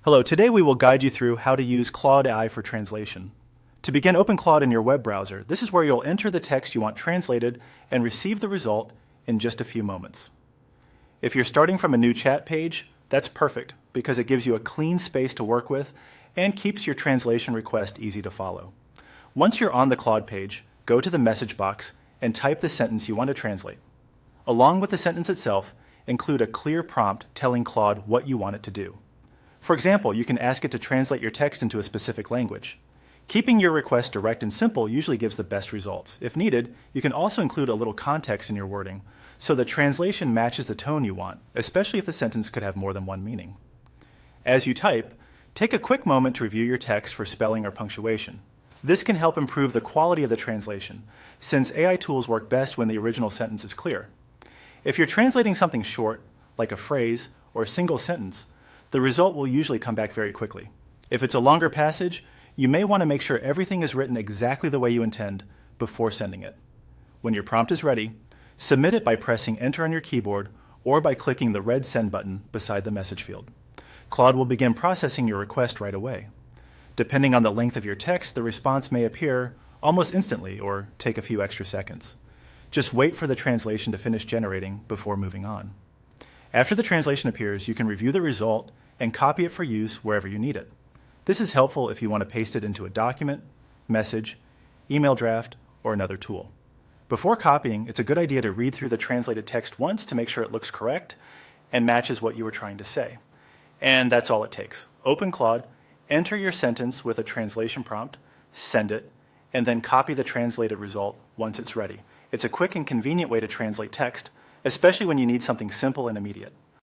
Hello, today we will guide you through how to use Claude AI for translation. To begin, open Claude in your web browser. This is where you'll enter the text you want translated and receive the result in just a few moments. If you're starting from a new chat page, that's perfect because it gives you a clean space to work with and keeps your translation request easy to follow. Once you're on the Claude page, go to the message box and type the sentence you want to translate. Along with the sentence itself, include a clear prompt telling Claude what you want it to do. For example, you can ask it to translate your text into a specific language. Keeping your request direct and simple usually gives the best results. If needed, you can also include a little context in your wording so the translation matches the tone you want, especially if the sentence could have more than one meaning. As you type, take a quick moment to review your text for spelling or punctuation. This can help improve the quality of the translation, since AI tools work best when the original sentence is clear. If you're translating something short, like a phrase or a single sentence, the result will usually come back very quickly. If it's a longer passage, you may want to make sure everything is written exactly the way you intend before sending it. When your prompt is ready, submit it by pressing Enter on your keyboard or by clicking the red Send button beside the message field. Claude will begin processing your request right away. Depending on the length of your text, the response may appear almost instantly or take a few extra seconds. Just wait for the translation to finish generating before moving on. After the translation appears, you can review the result and copy it for use wherever you need it. This is helpful if you want to paste it into a document, message, email draft, or another tool. Before copying, it's a good idea to read through the translated text once to make sure it looks correct and matches what you were trying to say. And that's all it takes. Open Claude, enter your sentence with a translation prompt, send it, and then copy the translated result once it's ready. It's a quick and convenient way to translate text, especially when you need something simple and immediate.